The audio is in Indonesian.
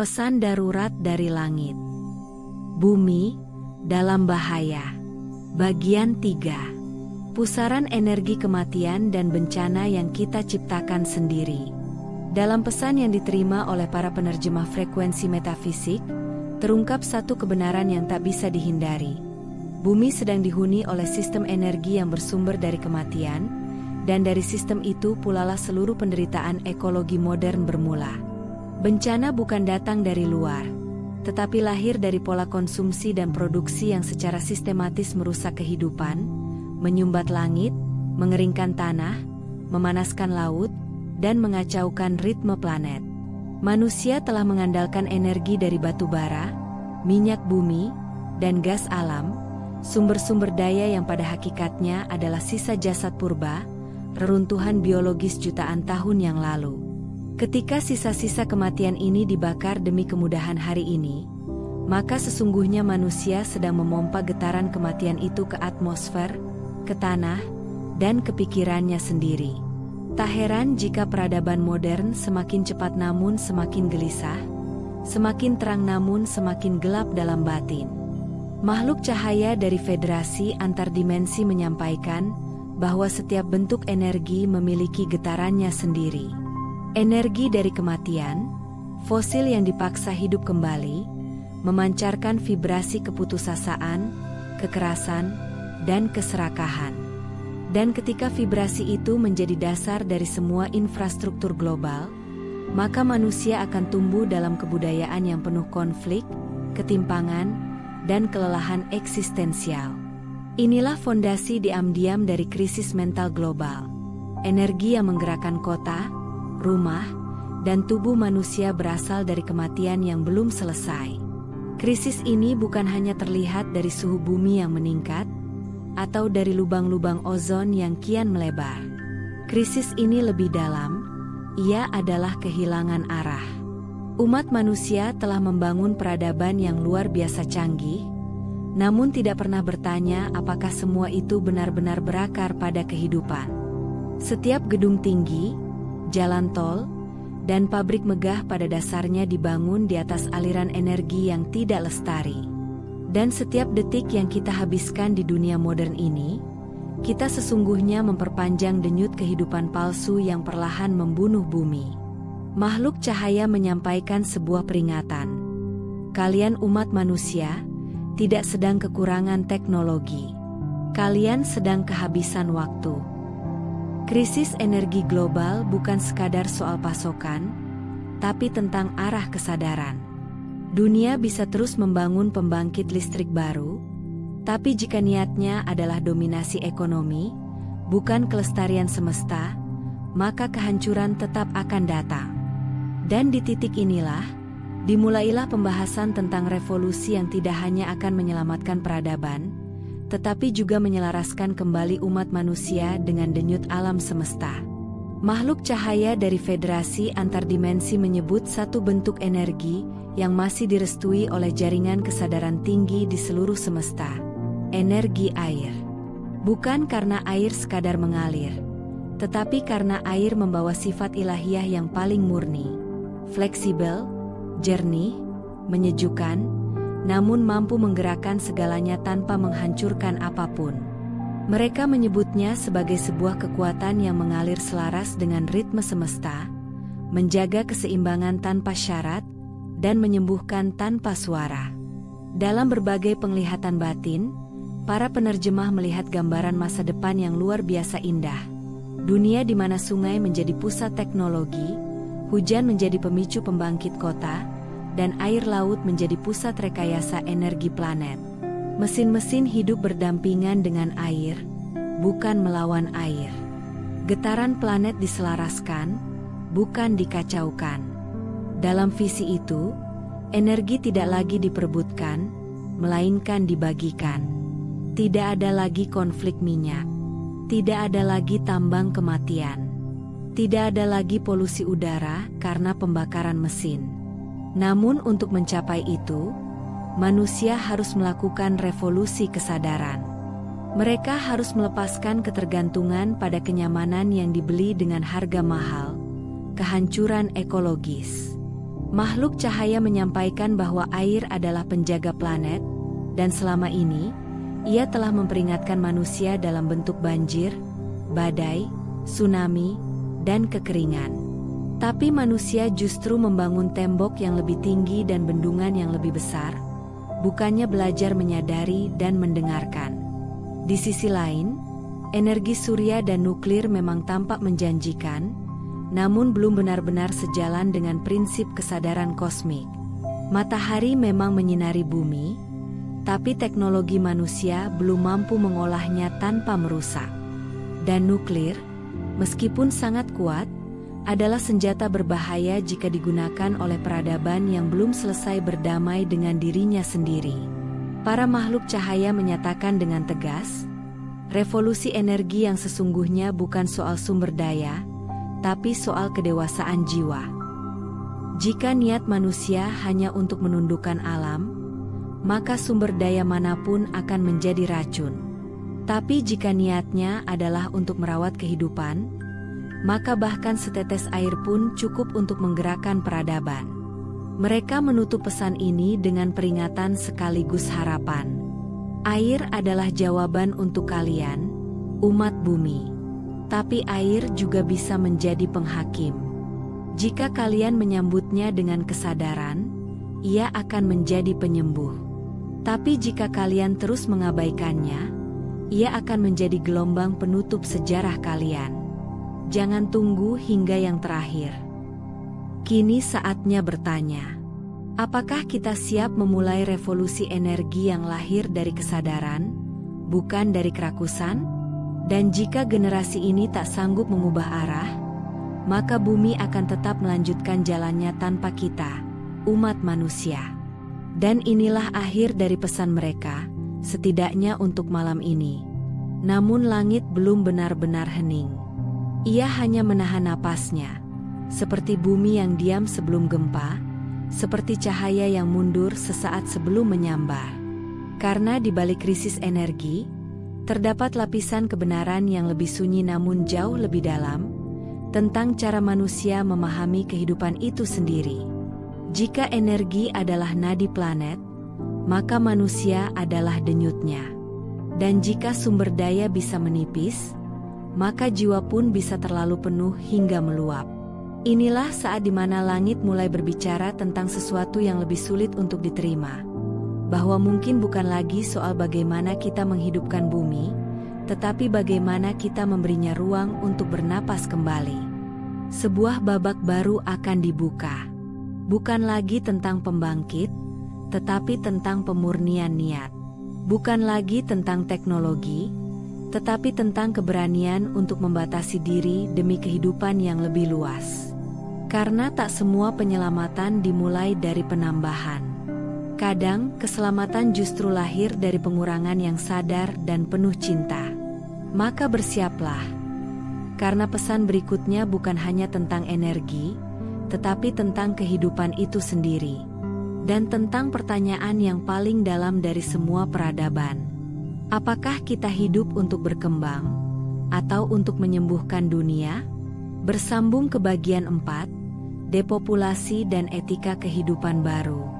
Pesan darurat dari langit. Bumi dalam bahaya. Bagian 3. Pusaran energi kematian dan bencana yang kita ciptakan sendiri. Dalam pesan yang diterima oleh para penerjemah frekuensi metafisik, terungkap satu kebenaran yang tak bisa dihindari. Bumi sedang dihuni oleh sistem energi yang bersumber dari kematian, dan dari sistem itu pulalah seluruh penderitaan ekologi modern bermula. Bencana bukan datang dari luar, tetapi lahir dari pola konsumsi dan produksi yang secara sistematis merusak kehidupan, menyumbat langit, mengeringkan tanah, memanaskan laut, dan mengacaukan ritme planet. Manusia telah mengandalkan energi dari batu bara, minyak bumi, dan gas alam, sumber-sumber daya yang pada hakikatnya adalah sisa jasad purba, reruntuhan biologis jutaan tahun yang lalu. Ketika sisa-sisa kematian ini dibakar demi kemudahan hari ini, maka sesungguhnya manusia sedang memompa getaran kematian itu ke atmosfer, ke tanah, dan ke pikirannya sendiri. Tak heran jika peradaban modern semakin cepat namun semakin gelisah, semakin terang namun semakin gelap dalam batin. Makhluk cahaya dari Federasi Antardimensi menyampaikan bahwa setiap bentuk energi memiliki getarannya sendiri. Energi dari kematian, fosil yang dipaksa hidup kembali, memancarkan vibrasi keputusasaan, kekerasan, dan keserakahan. Dan ketika vibrasi itu menjadi dasar dari semua infrastruktur global, maka manusia akan tumbuh dalam kebudayaan yang penuh konflik, ketimpangan, dan kelelahan eksistensial. Inilah fondasi diam-diam dari krisis mental global. Energi yang menggerakkan kota, rumah, dan tubuh manusia berasal dari kematian yang belum selesai. Krisis ini bukan hanya terlihat dari suhu bumi yang meningkat, atau dari lubang-lubang ozon yang kian melebar. Krisis ini lebih dalam, ia adalah kehilangan arah. Umat manusia telah membangun peradaban yang luar biasa canggih, namun tidak pernah bertanya apakah semua itu benar-benar berakar pada kehidupan. Setiap gedung tinggi, jalan tol, dan pabrik megah pada dasarnya dibangun di atas aliran energi yang tidak lestari. Dan setiap detik yang kita habiskan di dunia modern ini, kita sesungguhnya memperpanjang denyut kehidupan palsu yang perlahan membunuh bumi. Makhluk cahaya menyampaikan sebuah peringatan. Kalian umat manusia, tidak sedang kekurangan teknologi. Kalian sedang kehabisan waktu. Krisis energi global bukan sekadar soal pasokan, tapi tentang arah kesadaran. Dunia bisa terus membangun pembangkit listrik baru, tapi jika niatnya adalah dominasi ekonomi, bukan kelestarian semesta, maka kehancuran tetap akan datang. Dan di titik inilah, dimulailah pembahasan tentang revolusi yang tidak hanya akan menyelamatkan peradaban, tetapi juga menyelaraskan kembali umat manusia dengan denyut alam semesta. Makhluk cahaya dari Federasi Antardimensi menyebut satu bentuk energi yang masih direstui oleh jaringan kesadaran tinggi di seluruh semesta. Energi air. Bukan karena air sekadar mengalir, tetapi karena air membawa sifat ilahiyah yang paling murni, fleksibel, jernih, menyejukkan, namun mampu menggerakkan segalanya tanpa menghancurkan apapun. Mereka menyebutnya sebagai sebuah kekuatan yang mengalir selaras dengan ritme semesta, menjaga keseimbangan tanpa syarat, dan menyembuhkan tanpa suara. Dalam berbagai penglihatan batin, para penerjemah melihat gambaran masa depan yang luar biasa indah. Dunia di mana sungai menjadi pusat teknologi, hujan menjadi pemicu pembangkit kota, dan air laut menjadi pusat rekayasa energi planet. Mesin-mesin hidup berdampingan dengan air, bukan melawan air. Getaran planet diselaraskan, bukan dikacaukan. Dalam visi itu, energi tidak lagi diperebutkan, melainkan dibagikan. Tidak ada lagi konflik minyak. Tidak ada lagi tambang kematian. Tidak ada lagi polusi udara karena pembakaran mesin. Namun untuk mencapai itu, manusia harus melakukan revolusi kesadaran. Mereka harus melepaskan ketergantungan pada kenyamanan yang dibeli dengan harga mahal, kehancuran ekologis. Makhluk cahaya menyampaikan bahwa air adalah penjaga planet, dan selama ini, ia telah memperingatkan manusia dalam bentuk banjir, badai, tsunami, dan kekeringan. Tapi manusia justru membangun tembok yang lebih tinggi dan bendungan yang lebih besar, bukannya belajar menyadari dan mendengarkan. Di sisi lain, energi surya dan nuklir memang tampak menjanjikan, namun belum benar-benar sejalan dengan prinsip kesadaran kosmik. Matahari memang menyinari bumi, tapi teknologi manusia belum mampu mengolahnya tanpa merusak. Dan nuklir, meskipun sangat kuat, adalah senjata berbahaya jika digunakan oleh peradaban yang belum selesai berdamai dengan dirinya sendiri. Para makhluk cahaya menyatakan dengan tegas, revolusi energi yang sesungguhnya bukan soal sumber daya, tapi soal kedewasaan jiwa. Jika niat manusia hanya untuk menundukkan alam, maka sumber daya manapun akan menjadi racun. Tapi jika niatnya adalah untuk merawat kehidupan, maka bahkan setetes air pun cukup untuk menggerakkan peradaban. Mereka menutup pesan ini dengan peringatan sekaligus harapan. Air adalah jawaban untuk kalian, umat bumi. Tapi air juga bisa menjadi penghakim. Jika kalian menyambutnya dengan kesadaran, ia akan menjadi penyembuh. Tapi jika kalian terus mengabaikannya, ia akan menjadi gelombang penutup sejarah kalian. Jangan tunggu hingga yang terakhir. Kini saatnya bertanya, apakah kita siap memulai revolusi energi yang lahir dari kesadaran, bukan dari kerakusan? Dan jika generasi ini tak sanggup mengubah arah, maka bumi akan tetap melanjutkan jalannya tanpa kita, umat manusia. Dan inilah akhir dari pesan mereka, setidaknya untuk malam ini. Namun langit belum benar-benar hening. Ia hanya menahan napasnya, seperti bumi yang diam sebelum gempa, seperti cahaya yang mundur sesaat sebelum menyambar. Karena di balik krisis energi, terdapat lapisan kebenaran yang lebih sunyi namun jauh lebih dalam, tentang cara manusia memahami kehidupan itu sendiri. Jika energi adalah nadi planet, maka manusia adalah denyutnya. Dan jika sumber daya bisa menipis, maka jiwa pun bisa terlalu penuh hingga meluap. Inilah saat di mana langit mulai berbicara tentang sesuatu yang lebih sulit untuk diterima. Bahwa mungkin bukan lagi soal bagaimana kita menghidupkan bumi, tetapi bagaimana kita memberinya ruang untuk bernapas kembali. Sebuah babak baru akan dibuka. Bukan lagi tentang pembangkit, tetapi tentang pemurnian niat. Bukan lagi tentang teknologi, tetapi tentang keberanian untuk membatasi diri demi kehidupan yang lebih luas. Karena tak semua penyelamatan dimulai dari penambahan. Kadang, keselamatan justru lahir dari pengurangan yang sadar dan penuh cinta. Maka bersiaplah. Karena pesan berikutnya bukan hanya tentang energi, tetapi tentang kehidupan itu sendiri. Dan tentang pertanyaan yang paling dalam dari semua peradaban. Apakah kita hidup untuk berkembang, atau untuk menyembuhkan dunia? Bersambung ke bagian 4, depopulasi dan etika kehidupan baru.